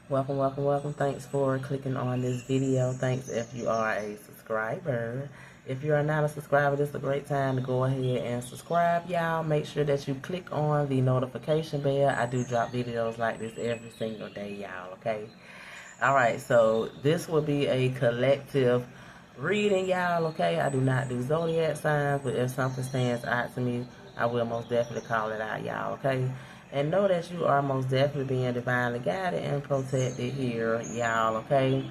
Welcome, welcome, welcome. Thanks for clicking on this video. Thanks if you are a subscriber. If you are not a subscriber, this is a great time to go ahead and subscribe, y'all. Make sure that you click on the notification bell. I do drop videos like this every single day, y'all, okay? Alright, so this will be a collective reading, y'all, okay? I do not do zodiac signs, but if something stands out to me, I will most definitely call it out, y'all, okay? And know that you are most definitely being divinely guided and protected here, y'all, okay?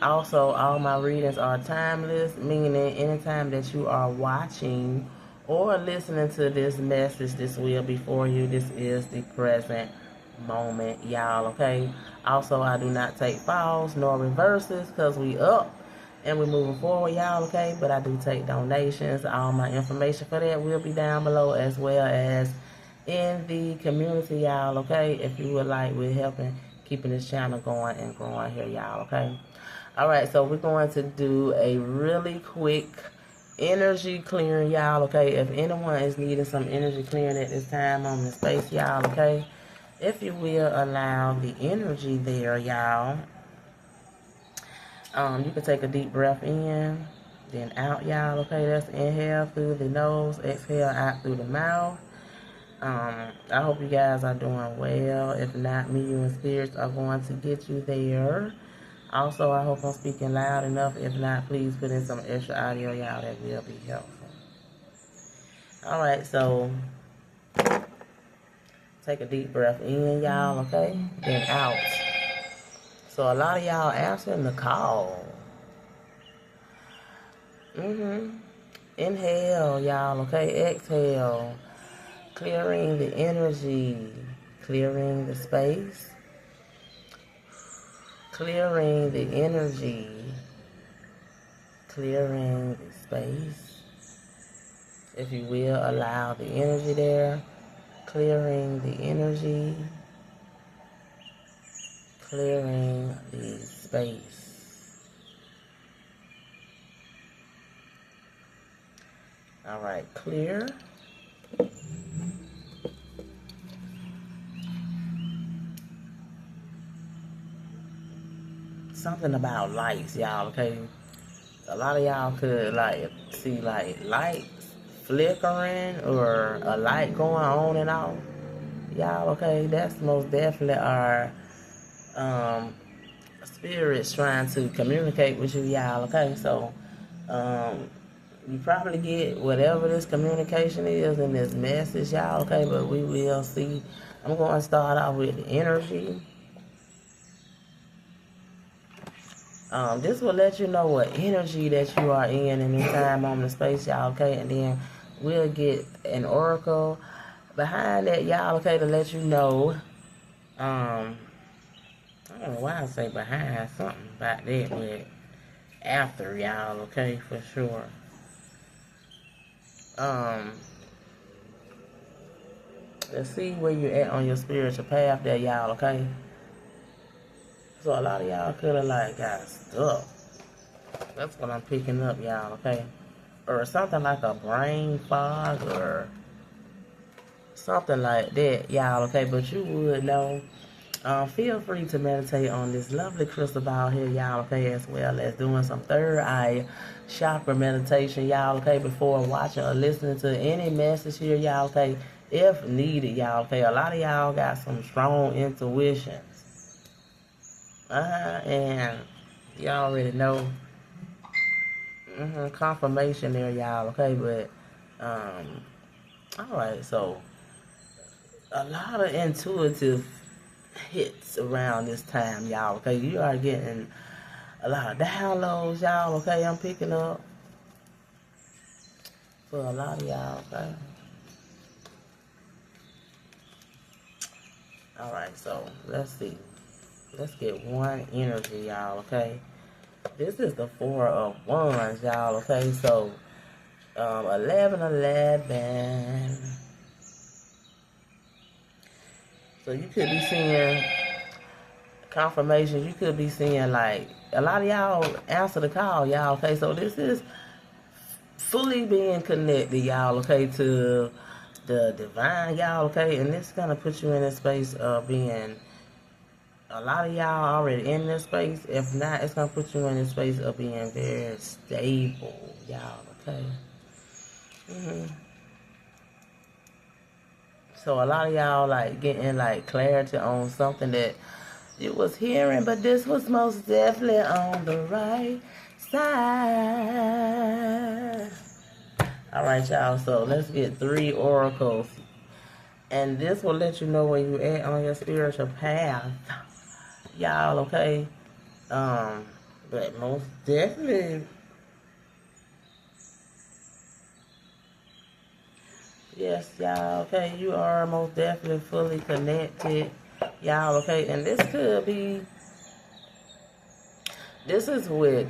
Also, all my readings are timeless, meaning anytime that you are watching or listening to this message, this will be for you. This is the present moment, y'all, okay? Also, I do not take falls nor reverses because we up and we're moving forward, y'all, okay? But I do take donations. All my information for that will be down below, as well as in the community, y'all, okay? If you would like, we're helping keeping this channel going and growing here, y'all, okay? All right, so we're going to do a really quick energy clearing, y'all, okay? If anyone is needing some energy clearing at this time on the space, y'all, okay? If you will allow the energy there, y'all, you can take a deep breath in, then out, y'all, okay? That's inhale through the nose, exhale out through the mouth. I hope you guys are doing well. If not, me, you, and spirits are going to get you there. Also, I hope I'm speaking loud enough. If not, please put in some extra audio, y'all. That will be helpful. All right, so take a deep breath in, y'all, okay? Then out. So a lot of y'all answering the call. Inhale, y'all, okay? Exhale. Clearing the energy. Clearing the space. Clearing the energy. Clearing the space. If you will, allow the energy there. Clearing the energy. Clearing the space. All right, clear. Something about lights, y'all, okay? A lot of y'all could, like, see, like, lights flickering or a light going on and off. Y'all, okay? That's most definitely our spirits trying to communicate with you, y'all, okay? So, you probably get whatever this communication is in this message, y'all, okay? But we will see. I'm going to start off with the energy. This will let you know what energy that you are in this time, moment, space, y'all, okay? And then we'll get an oracle behind that, y'all, okay, to let you know. I don't know why I say behind, something about that, but after, y'all, okay, for sure. Let's see where you're at on your spiritual path there, y'all, okay? So a lot of y'all could have, like, got stuck. That's what I'm picking up, y'all, okay? Or something like a brain fog or something like that, y'all, okay? But you would know. Feel free to meditate on this lovely crystal ball here, y'all, okay? As well as doing some third eye chakra meditation, y'all, okay? Before watching or listening to any message here, y'all, okay? If needed, y'all, okay? A lot of y'all got some strong intuitions. And y'all already know. Confirmation there, y'all, okay? But, alright, so a lot of intuitive hits around this time, y'all, okay? You are getting a lot of downloads, y'all, okay? I'm picking up for a lot of y'all, okay? Alright, so let's see. Let's get one energy, y'all, okay? This is the 4 of Wands, y'all, okay? So, 11. So you could be seeing confirmations. You could be seeing, like, a lot of y'all answer the call, y'all, okay? So this is fully being connected, y'all, okay, to the divine, y'all, okay? And this is going to put you in a space of being a lot of y'all already in this space. If not, it's gonna put you in this space of being very stable, y'all. Okay. So a lot of y'all like getting like clarity on something that you was hearing, but this was most definitely on the right side. All right, y'all. So let's get 3 oracles, and this will let you know where you at on your spiritual path, y'all. Okay. But most definitely, yes, y'all. Okay, you are most definitely fully connected, y'all. Okay, and this could be. This is with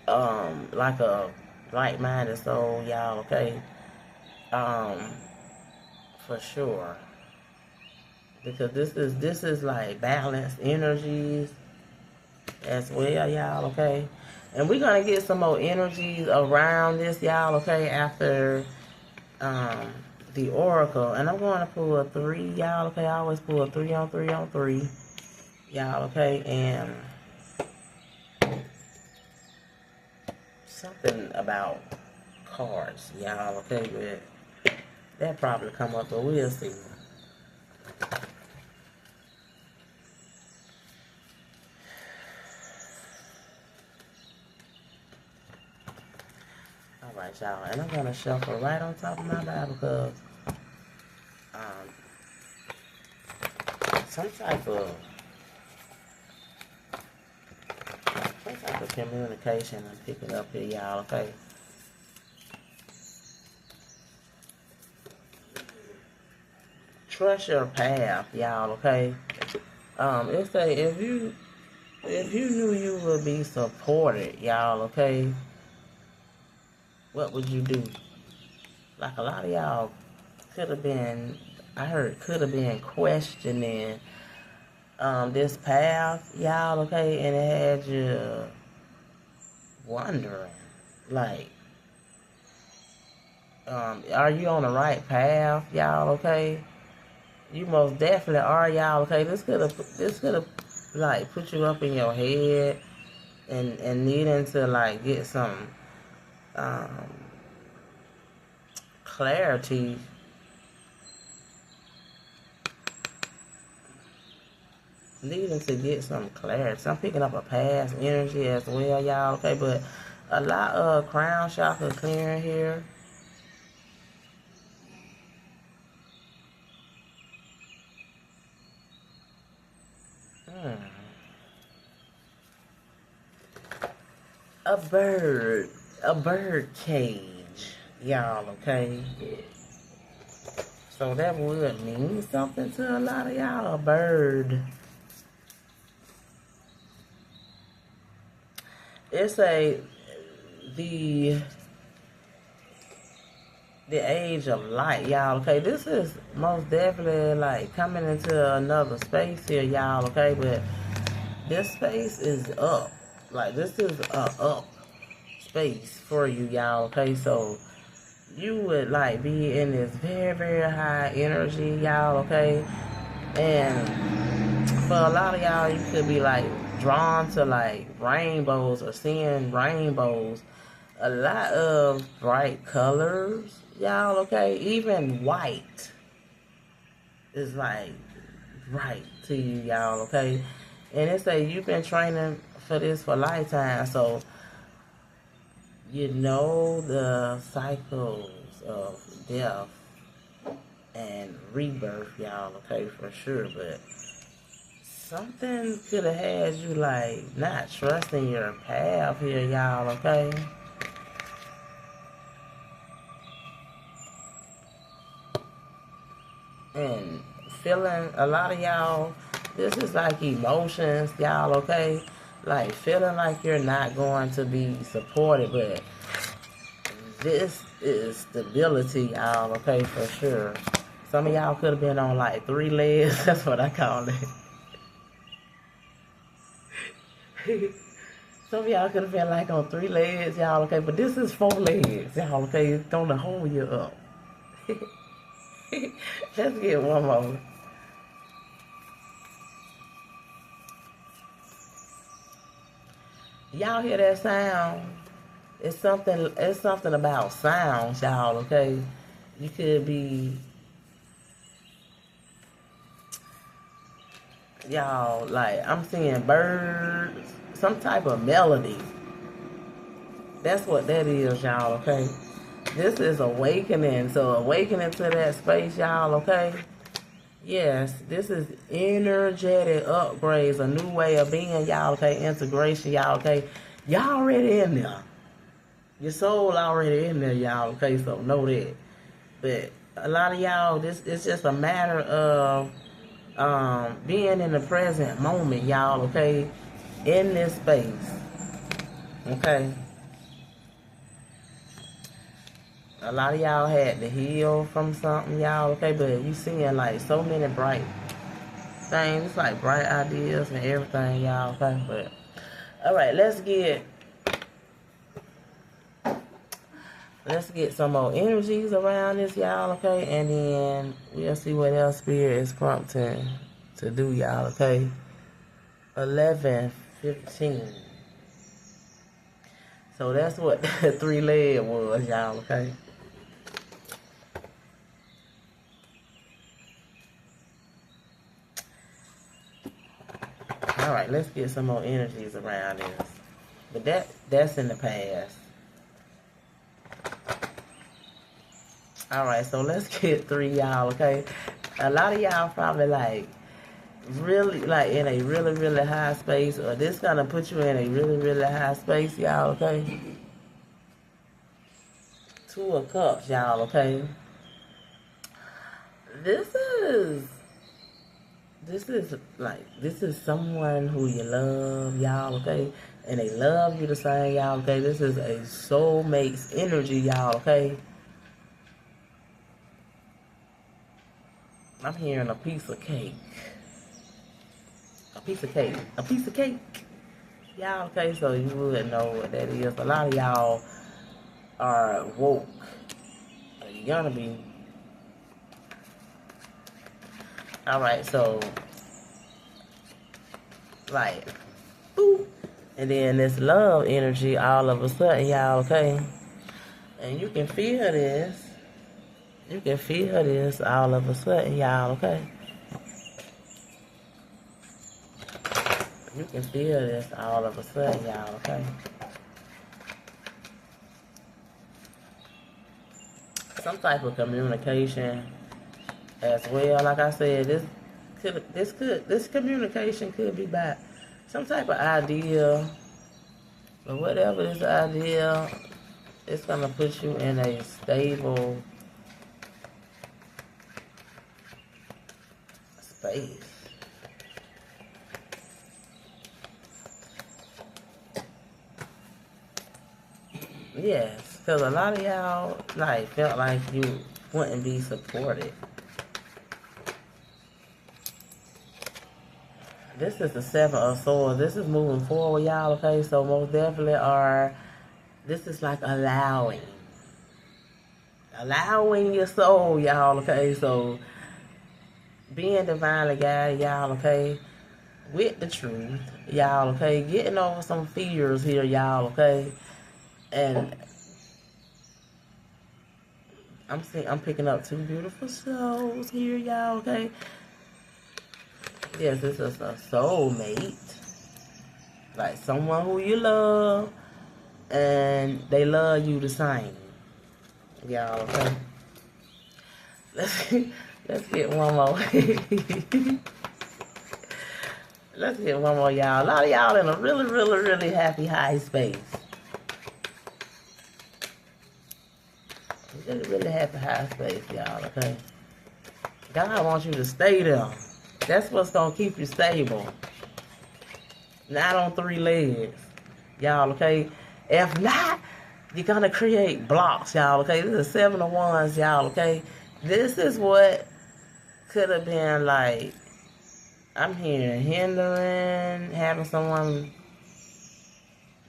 like a like-minded soul, y'all. Okay. For sure. Because this is like balanced energies as well, y'all, okay? And we're gonna get some more energies around this, y'all, okay, after the oracle. And I'm gonna pull a 3, y'all, okay? I always pull a 3 on 3 on 3, y'all, okay? And something about cards, y'all, okay? But that probably come up, but we'll see. Alright, y'all, and I'm gonna shuffle right on top of my Bible because some type of communication I'm picking up here, y'all, okay? Trust your path, y'all, okay? It say if you knew you would be supported, y'all, okay, what would you do? Like a lot of y'all could have been, I heard could have been questioning this path, y'all, okay, and it had you wondering, like, are you on the right path, y'all, okay? You most definitely are, y'all, okay? This could have like put you up in your head and needing to like get some clarity. Needing to get some clarity. So I'm picking up a past energy as well, y'all, okay? But a lot of crown chakra clearing here. A bird cage, y'all, okay? So that would mean something to a lot of y'all, a bird. It's the age of light, y'all, okay? This is most definitely like coming into another space here, y'all, okay? But this space is up. Like, this is a up space for you, y'all, okay? So you would like be in this very, very high energy, y'all, okay? And for a lot of y'all, you could be like drawn to like rainbows or seeing rainbows. A lot of bright colors, y'all, okay? Even white is like bright to you, y'all, okay? And it say you've been training for this for a lifetime, so you know the cycles of death and rebirth, y'all, okay, for sure. But something could have had you like not trusting your path here, y'all, okay? And feeling, a lot of y'all, this is like emotions, y'all, okay? Like feeling like you're not going to be supported, but this is stability, y'all, okay, for sure. Some of y'all could have been on like 3 legs, that's what I call it. Some of y'all could have been like on 3 legs, y'all, okay, but this is 4 legs, y'all, okay? It's gonna hold you up. Let's get one more. Y'all hear that sound? It's something about sounds, y'all, okay? You could be, y'all, like, I'm seeing birds, some type of melody. That's what that is, y'all, okay? This is awakening. So awakening to that space, y'all, okay? Yes, this is energetic upgrades, a new way of being, y'all, okay? Integration, y'all, okay? Y'all already in there. Your soul already in there, y'all, okay? So know that. But a lot of y'all, this it's just a matter of being in the present moment, y'all, okay? In this space, okay? A lot of y'all had to heal from something, y'all, okay? But you seeing, like, so many bright things. It's like bright ideas and everything, y'all, okay? But, all right, let's get some more energies around this, y'all, okay? And then we'll see what else Spirit is prompting to do, y'all, okay? 11:15. So that's what the 3-leg was, y'all, okay? All right, let's get some more energies around this. But that's in the past. All right, so let's get 3, y'all, okay? A lot of y'all probably like really like in a really, really high space, or this gonna put you in a really, really high space, y'all, okay? 2 of Cups, y'all, okay? This is someone who you love, y'all, okay? And they love you the same, y'all, okay? This is a soulmate's energy, y'all, okay? I'm hearing a piece of cake. A piece of cake. A piece of cake. Y'all, okay? So you would know what that is. A lot of y'all are woke. You're gonna be. Alright, so like, boop. And then this love energy all of a sudden, y'all, okay? And you can feel this. You can feel this all of a sudden, y'all, okay? You can feel this all of a sudden, y'all, okay? Some type of communication as well. Like I said, this communication could be about some type of idea, but whatever this idea, it's gonna put you in a stable space. Yes, because a lot of y'all like felt like you wouldn't be supported. This is the 7 of Swords. This is moving forward, y'all, okay? So most definitely this is like allowing your soul, y'all, okay? So being divinely guided, y'all, okay? With the truth, y'all, okay? Getting over some fears here, y'all, okay? And I'm picking up 2 beautiful souls here, y'all, okay? Yes, this is a soulmate. Like someone who you love and they love you the same. Y'all, okay? Let's get one more. Let's get one more, y'all. A lot of y'all in a really, really, really happy high space. Really, really happy high space, y'all, okay? God wants you to stay there. That's what's gonna keep you stable. Not on 3 legs. Y'all, okay? If not, you're gonna create blocks, y'all, okay? This is 7 of Wands, y'all, okay? This is what could have been like, I'm hearing hindering, having someone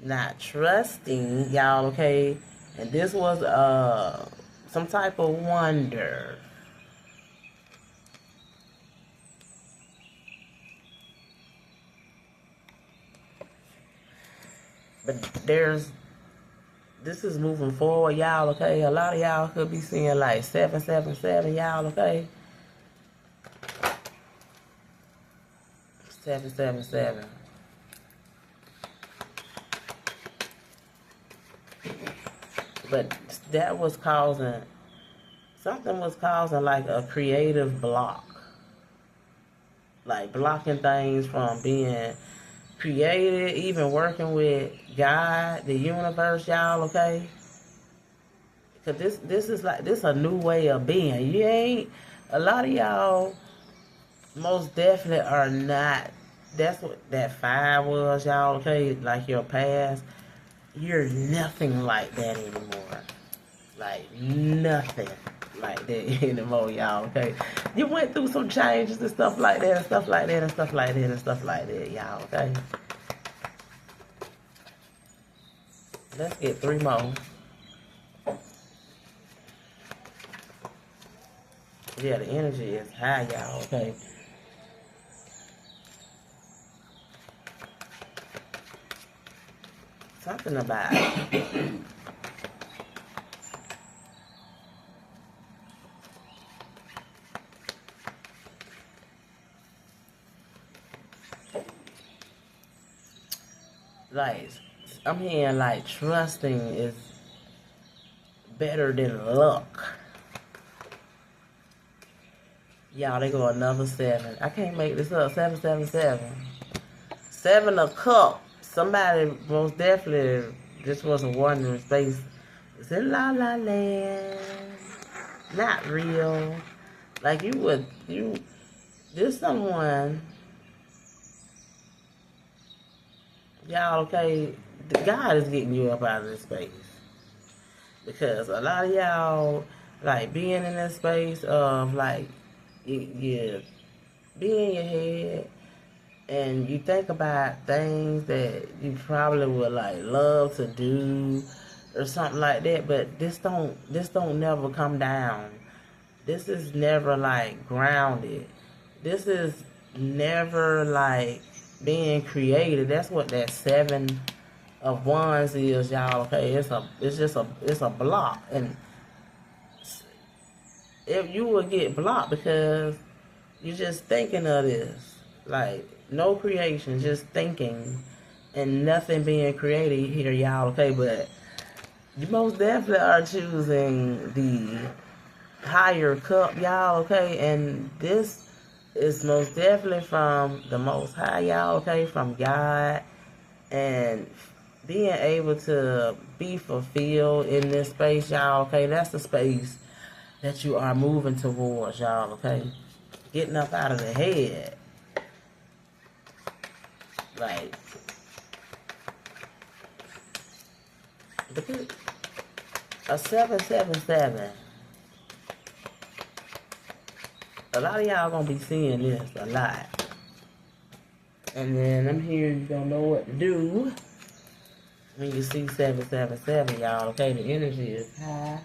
not trusting, y'all, okay? And this was some type of wonder. But this is moving forward, y'all, okay? A lot of y'all could be seeing like 777, y'all, okay? 777. But that was causing, something was causing like a creative block. Like blocking things from being created, even working with God, the universe, y'all, okay? Because this is like, this a new way of being. You ain't, a lot of y'all most definitely are not, that's what that 5 was, y'all, okay? Like your past. You're nothing like that anymore. Like, nothing like that anymore, y'all, okay? You went through some changes and stuff like that, and stuff like that, and stuff like that, and stuff like that, y'all, okay? Let's get 3 more. Yeah, the energy is high, y'all, okay? Something about it. Like, I'm hearing like trusting is better than luck. Y'all, they go another 7. I can't make this up. 777. 7 of Cups. Somebody most definitely just wasn't wondering space. Is it La La Land? Not real. Like there's someone, y'all, okay, God is getting you up out of this space. Because a lot of y'all, like, being in this space of, like, you be in your head, and you think about things that you probably would, like, love to do, or something like that, but this don't never come down. This is never, like, grounded. This is never, like, being created. That's what that 7 of Wands is, y'all, okay? It's a block. And if you will get blocked because you're just thinking of this. Like, no creation, just thinking, and nothing being created here, y'all, okay? But you most definitely are choosing the higher cup, y'all, okay? And this is most definitely from the Most High, y'all, okay? From God. And being able to be fulfilled in this space, y'all, okay? That's the space that you are moving towards, y'all, okay? Getting up out of the head. Like, look at a 777. A lot of y'all gonna be seeing this a lot. And then I'm here, you don't know what to do when you see 777, y'all, okay? The energy is high,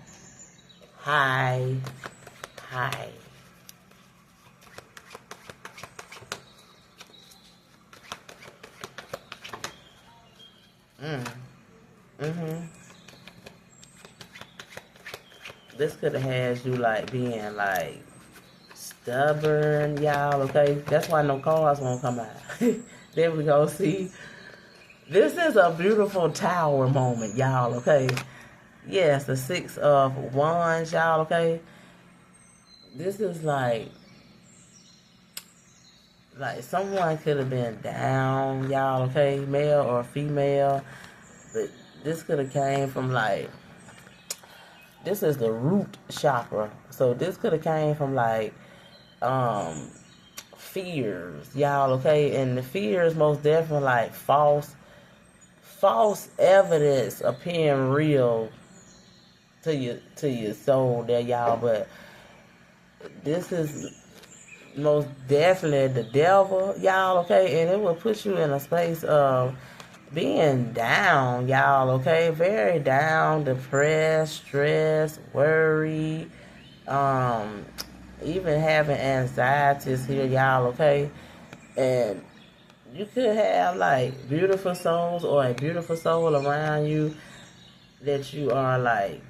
high, high. This could have had you, like, being, like, stubborn, y'all, okay? That's why no cards won't come out. There we go, see? This is a beautiful tower moment, y'all, okay? Yes, the 6 of Wands, y'all, okay? This is like someone could have been down, y'all, okay? Male or female. But this could have came from, like, this is the root chakra. So this could have came from, like, fears, y'all, okay? And the fears most definitely, like, false evidence appearing real to your soul there, y'all. But this is most definitely the devil, y'all, okay? And it will put you in a space of being down, y'all, okay? Very down, depressed, stressed, worried, even having anxieties here, y'all, okay? And you could have like beautiful souls or a beautiful soul around you that you are like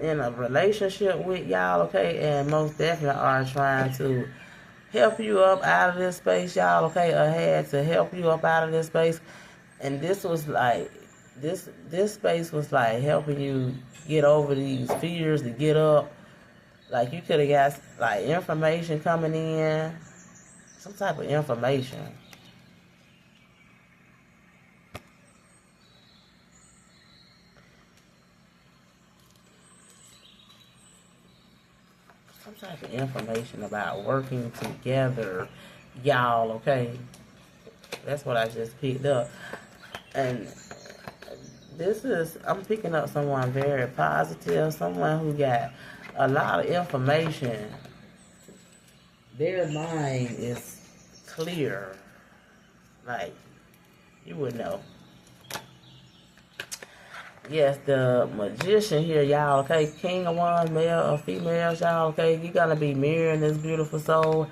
in a relationship with, y'all, okay, and most definitely are trying to help you up out of this space, y'all, okay, or had to help you up out of this space. And this was like, this space was like helping you get over these fears to get up. Like you could have got like information coming in, some type of information. Some type of information about working together, y'all, okay? That's what I just picked up. And this is, I'm picking up someone very positive, someone who got a lot of information. Their mind is clear. Like, you would know. Yes, the magician here, y'all, okay? King of Wands, male or female, y'all, okay? You're going to be mirroring this beautiful soul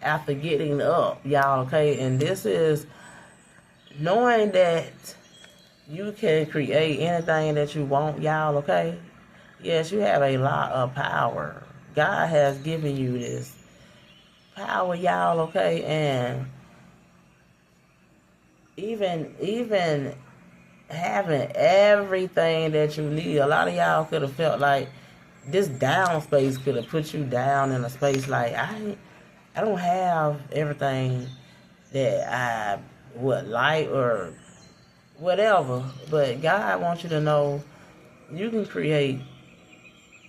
after getting up, y'all, okay? And this is knowing that you can create anything that you want, y'all, okay? Yes, you have a lot of power. God has given you this power, y'all, okay? And even having everything that you need, a lot of y'all could have felt like this down space could have put you down in a space like, I don't have everything that I would like or whatever, but God wants you to know you can create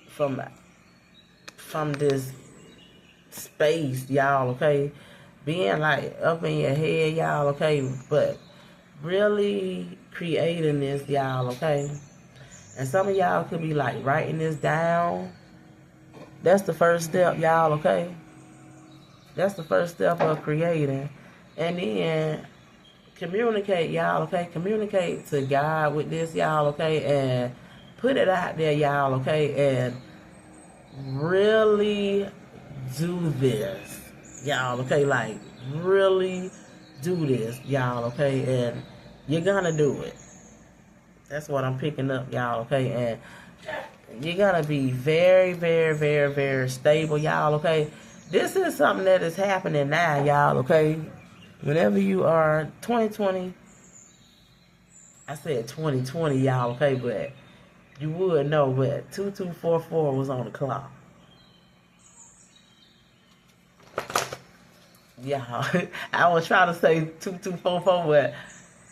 from this space, y'all, okay? Being like up in your head, y'all, okay? But really creating this, y'all, okay? And some of y'all could be like writing this down. That's the first step, y'all, okay? That's the first step of creating. And then communicate, y'all, okay? Communicate to God with this, y'all, okay? And put it out there, y'all, okay? And really do this, y'all, okay? Like, really do this, y'all, okay? And you're gonna do it. That's what I'm picking up, y'all, okay? And you're gonna be very, very, very, very stable, y'all, okay? This is something that is happening now, y'all, okay? Whenever you are 2020, I said 2020, y'all, okay? But you would know, but 2244 was on the clock. Y'all, I was trying to say 2244, but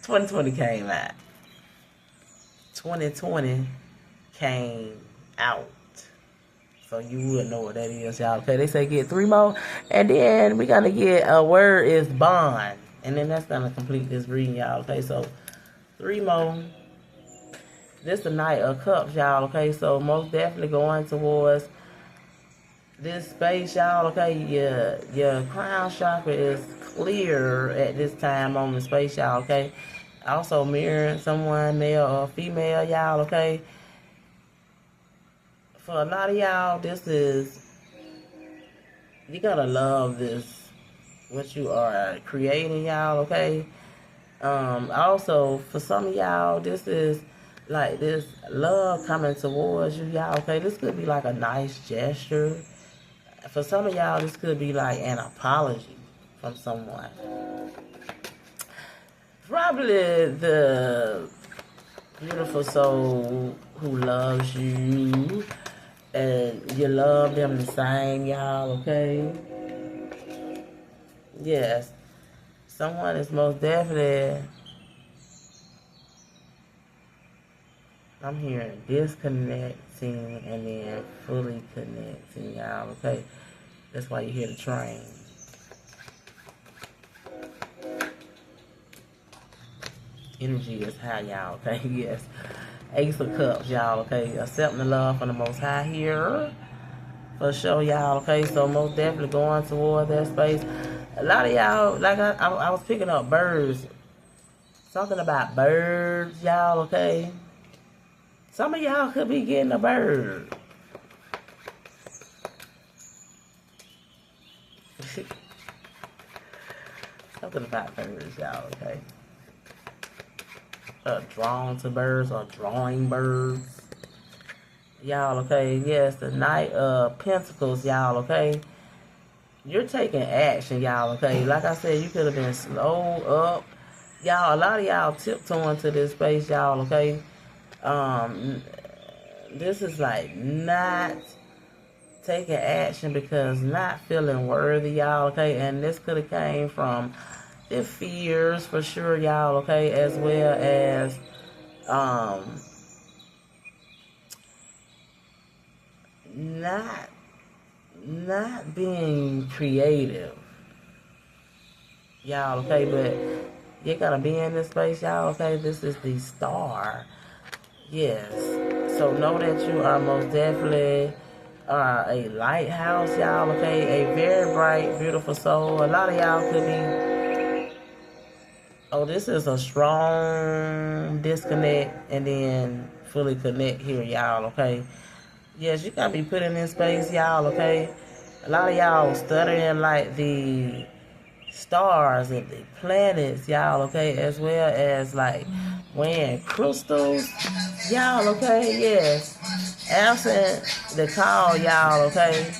2020 came out. 2020 came out. So you would know what that is, y'all. Okay, they say get 3 more. And then we're going to get a word is bond. And then that's going to complete this reading, y'all. Okay, so 3 more. This is the Knight of Cups, y'all. Okay, so most definitely going towards this space, y'all, okay? Your crown chakra is clear at this time on the space, y'all, okay? Also mirroring someone, male or female, y'all, okay? For a lot of y'all, this is, you gotta love this, what you are creating, y'all, okay? Also, for some of y'all, this is like this love coming towards you, y'all, okay? This could be like a nice gesture. For some of y'all, this could be like an apology from someone. Probably the beautiful soul who loves you and you love them the same, y'all, okay? Yes. Someone is most definitely, I'm hearing disconnecting and then fully connecting, y'all, okay? That's why you hear the train. Energy is high, y'all, okay? Yes. Ace of Cups, y'all, okay? Accepting the love from the Most High here. For sure, y'all, okay? So most definitely going toward that space. A lot of y'all, like I was picking up birds. Something about birds, y'all, okay? Some of y'all could be getting a bird. Come to the five fingers, y'all, okay? Drawn to birds or drawing birds. Y'all, okay? Yes, the Knight of Pentacles, y'all, okay? You're taking action, y'all, okay? Like I said, you could have been slow up. Y'all, a lot of y'all tiptoeing to this space, y'all, okay? This is like not taking action because not feeling worthy, y'all, okay? And this could have came from the fears for sure, y'all, okay? As well as, not being creative, y'all, okay? But you're gonna be in this space, y'all, okay? This is the Star. Yes. So know that you are most definitely a lighthouse, y'all, okay? A very bright, beautiful soul. A lot of y'all could be, oh, this is a strong disconnect and then fully connect here, y'all, okay? Yes, you gotta be put in this space, y'all, okay? A lot of y'all studying like the stars and the planets, y'all, okay? As well as like wearing crystals, y'all, okay? Yes. Answering the call, y'all, okay?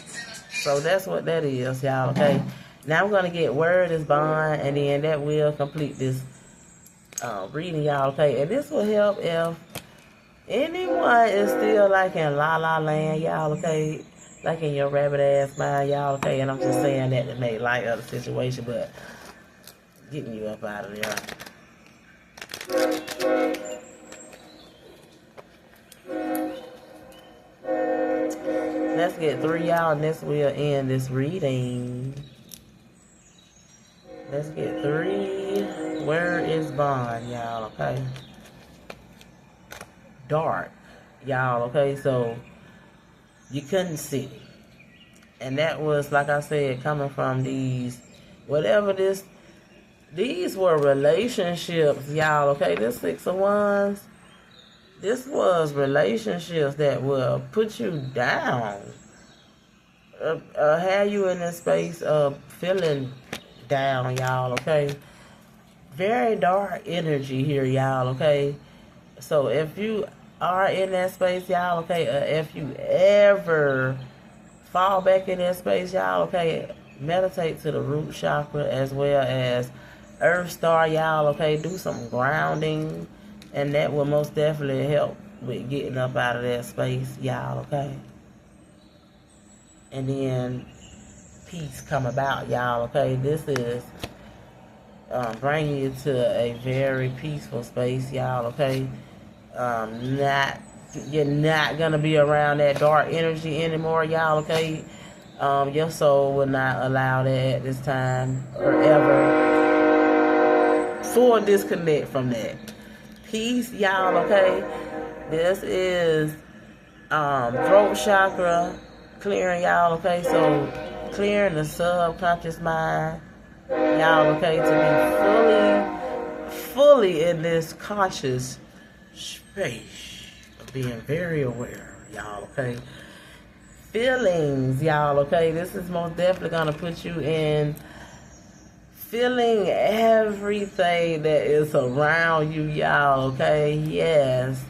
So that's what that is, y'all, okay? Now I'm gonna get word is bond, and then that will complete this reading, y'all, okay? And this will help if anyone is still like in la la land, y'all, okay? Like in your rabbit ass mind, y'all, okay? And I'm just saying that to make light of the situation, but getting you up out of there. Let's get 3, y'all, and this will end this reading. Let's get 3. Where is bond, y'all, okay? Dark, y'all, okay? So you couldn't see. And that was, like I said, coming from these, whatever this, these were relationships, y'all, okay? This 6 of Wands, this was relationships that will put you down. Have you in this space of feeling down, y'all, okay? Very dark energy here, y'all, okay? So if you are in that space, y'all, okay, if you ever fall back in that space, y'all, okay, meditate to the root chakra as well as Earth Star, y'all, okay? Do some grounding, and that will most definitely help with getting up out of that space, y'all, okay? And then peace come about, y'all, okay? This is bringing you to a very peaceful space, y'all, okay? You're not gonna be around that dark energy anymore, y'all, okay? Your soul will not allow that at this time or ever. Full disconnect from that. Peace, y'all, okay? This is throat chakra clearing, y'all, okay? So clearing the subconscious mind, y'all, okay, to be fully in this conscious space of being very aware, y'all, okay? Feelings, y'all, okay? This is most definitely gonna put you in feeling everything that is around you, y'all, okay? Yes.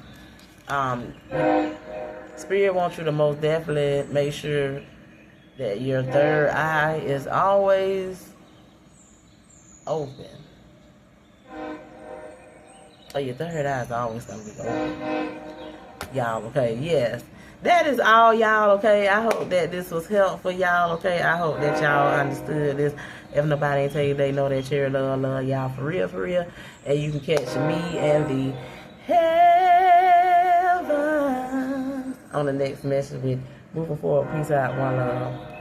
Spirit wants you to most definitely make sure that your third eye is always open. So your third eye is always going to be open. Y'all, okay? Yes. That is all, y'all, okay? I hope that this was helpful, y'all, okay? I hope that y'all understood this. If nobody ain't tell you, they know that cherry love y'all for real, for real. And you can catch me and the heaven on the next message with moving forward. Peace out. One love.